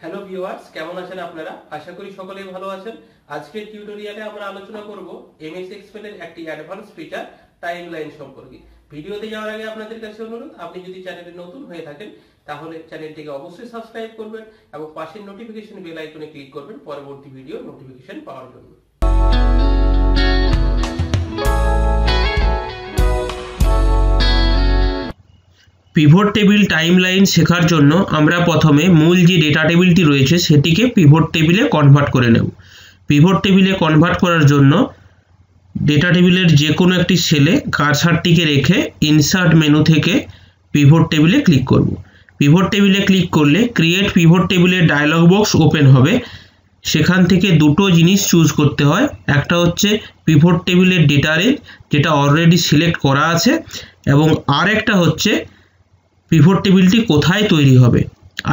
Hello viewers, কেমন আছেন আপনারা? আশা করি সকলেই ভালো আছেন। আজকের টিউটোরিয়ালে আমরা আলোচনা করব এমএস এক্সেল এর একটি অ্যাডভান্স ফিচার টাইমলাইন সম্পর্কে। ভিডিওতে যাওয়ার আগে আপনাদের কাছে অনুরোধ, আপনি যদি চ্যানেলে নতুন হয়ে থাকেন তাহলে চ্যানেলটিকে অবশ্যই সাবস্ক্রাইব করবেন এবং পাশের নোটিফিকেশন বেল আইকনে ক্লিক করবেন পরবর্তী ভিডিও নোটিফিকেশন পাওয়ার জন্য। পিভট টেবিল টাইমলাইন শেখার জন্য আমরা প্রথমে মূল যে ডেটা টেবিলটি রয়েছে সেটিকে পিভট টেবিলে কনভার্ট করে নেব। পিভট টেবিলে কনভার্ট করার জন্য ডেটা টেবিলের যে কোনো একটি সেলে কার্সারটিকে রেখে ইনসার্ট মেনু থেকে পিভট টেবিলে ক্লিক করব। পিভট টেবিলে ক্লিক করলে ক্রিয়েট পিভট টেবিলের ডায়লগ বক্স ওপেন হবে। সেখান থেকে দুটো জিনিস চুজ করতে হয়, একটা হচ্ছে পিভট টেবিলের ডেটা রেঞ্জ যেটা অলরেডি সিলেক্ট করা আছে, এবং আর একটা হচ্ছে পিভট টেবিলটি কোথায় তৈরি হবে।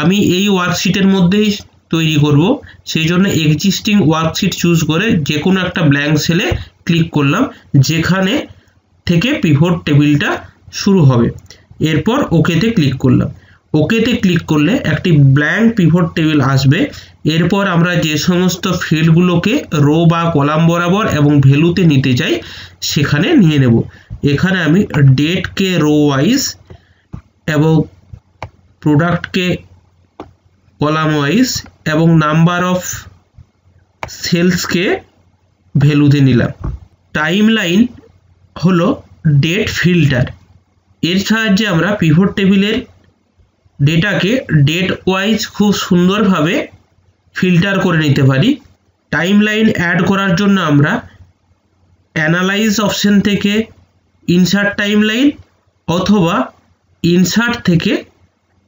আমি এই ওয়ার্কশিটের মধ্যেই তৈরি করব, সেই জন্য এক্সিস্টিং ওয়ার্কশিট চুজ করে যে কোনো একটা ব্ল্যাঙ্ক সেলে ক্লিক করলাম যেখানে থেকে পিভট টেবিলটা শুরু হবে। এরপর ওকেতে ক্লিক করলাম। ওকেতে ক্লিক করলে একটি ব্ল্যাঙ্ক পিভট টেবিল আসবে। এরপর আমরা যে সমস্ত ফিল্ডগুলোকে রো বা কলাম বরাবর এবং ভ্যালুতে নিতে চাই সেখানে নিয়ে নেব। এখানে আমি ডেটকে রো ওয়াইজ এবং প্রোডাক্টকে কলাম ওয়াইজ এবং নাম্বার অফ সেলসকে ভ্যালুতে নিলাম। টাইমলাইন হলো ডেট ফিল্টার। এর সাহায্যে আমরা পিভট টেবিলের ডেটাকে ডেট ওয়াইজ খুব সুন্দরভাবে ফিল্টার করে নিতে পারি। টাইমলাইন অ্যাড করার জন্য আমরা অ্যানালাইজ অপশন থেকে ইনসার্ট টাইমলাইন অথবা ইনসার্ট থেকে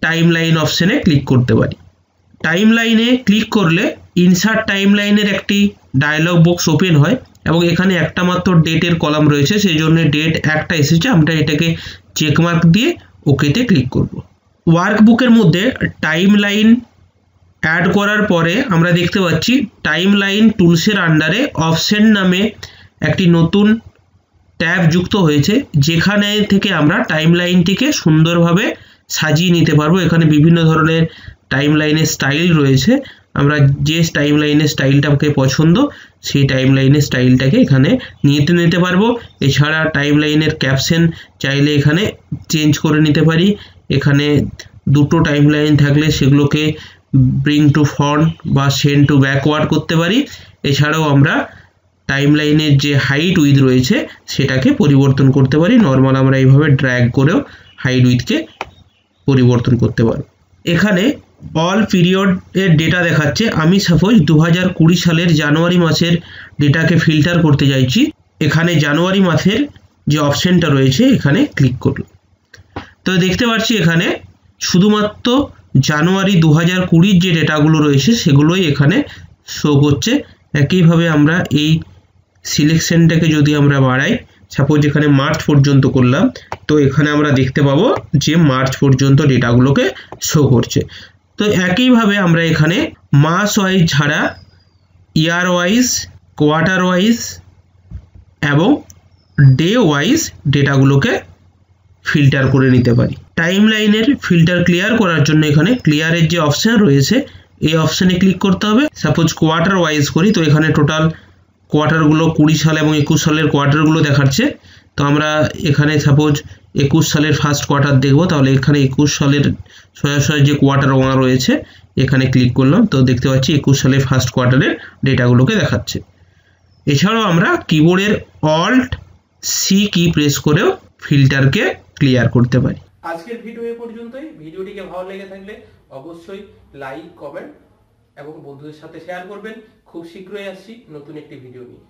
টাইমলাইন অপশনে ক্লিক করতে পারি। টাইমলাইনে ক্লিক করলে ইনসার্ট টাইমলাইনের একটি ডায়লগ বক্স ওপেন হয় এবং এখানে একটা মাত্র ডেটের কলাম রয়েছে, সেই জন্য ডেট একটা এসেছে। আমরা এটাকে চেকমার্ক দিয়ে ওকেতে ক্লিক করব। ওয়ার্কবুকের মধ্যে টাইমলাইন অ্যাড করার পরে আমরা দেখতে পাচ্ছি টাইমলাইন টুলসের আন্ডারে অপশন নামে একটি নতুন ট্যাব যুক্ত হয়েছে, যেখানে থেকে আমরা টাইমলাইনটিকে সুন্দরভাবে সাজিয়ে নিতে পারবো। এখানে বিভিন্ন ধরনের টাইমলাইনের স্টাইল রয়েছে। আমরা যে টাইমলাইনের স্টাইলটাকে পছন্দ সেই টাইমলাইনের স্টাইলটাকে এখানে নিতে পারবো। এছাড়া টাইমলাইনের ক্যাপশন চাইলে এখানে চেঞ্জ করে নিতে পারি। এখানে দুটো টাইমলাইন থাকলে সেগুলোকে ব্রিং টু ফ্রন্ট বা সেন্ড টু ব্যাকওয়ার্ড করতে পারি। এছাড়াও আমরা টাইমলাইনের যে হাইট উইথ রয়েছে সেটাকে পরিবর্তন করতে পারি। নর্মাল আমরা এইভাবে ড্র্যাগ করেও হাইট উইথকে পরিবর্তন করতে পারি। এখানে অল পিরিয়ডের ডেটা দেখাচ্ছে। আমি সাপোজ 2020 সালের জানুয়ারি মাসের ডেটাকে ফিল্টার করতে চাইছি। এখানে জানুয়ারি মাসের যে অপশনটা রয়েছে এখানে ক্লিক করব। তো দেখতে পাচ্ছি এখানে শুধুমাত্র জানুয়ারি 2020 যে ডেটাগুলো রয়েছে সেগুলোই এখানে শো করছে। একইভাবে আমরা এই সিলেকশনটাকে যদি আমরা বাড়াই, সাপোজ এখানে মার্চ পর্যন্ত করলাম, তো এখানে আমরা দেখতে পাবো যে মার্চ পর্যন্ত ডেটাগুলোকে শো করছে। তো একইভাবে আমরা এখানে মাস ওয়াইজ ছাড়া ইয়ার ওয়াইজ, কোয়ার্টার ওয়াইজ এবং ডে ওয়াইজ ডেটাগুলোকে ফিল্টার করে নিতে পারি। টাইমলাইনের ফিল্টার ক্লিয়ার করার জন্য এখানে ক্লিয়ারের যে অপশন রয়েছে এই অপশানে ক্লিক করতে হবে। সাপোজ কোয়ার্টার ওয়াইজ করি, তো এখানে টোটাল কোয়ার্টারগুলো 20 সাল এবং 21 সালের কোয়ার্টারগুলো দেখাচ্ছে। তো আমরা এখানে সাপোজ 21 সালের ফার্স্ট কোয়ার্টার দেখব, তাহলে এখানে 21 সালের সরাসরি যে কোয়ার্টার 1 রয়েছে এখানে ক্লিক করলাম, তো দেখতে পাচ্ছি 21 সালের ফার্স্ট কোয়ার্টারের ডেটাগুলোকে দেখাচ্ছে। এছাড়াও আমরা কিবোর্ডের অল্ট সি কি প্রেস করেও ফিল্টারকে ক্লিয়ার করতে পারি। আজকের ভিডিও এ পর্যন্তই। ভিডিওটিকে ভালো লেগে থাকলে অবশ্যই লাইক, কমেন্ট এবং বন্ধুদের সাথে শেয়ার করবেন। খুব শীঘ্রই আসছি নতুন একটি ভিডিও নিয়ে।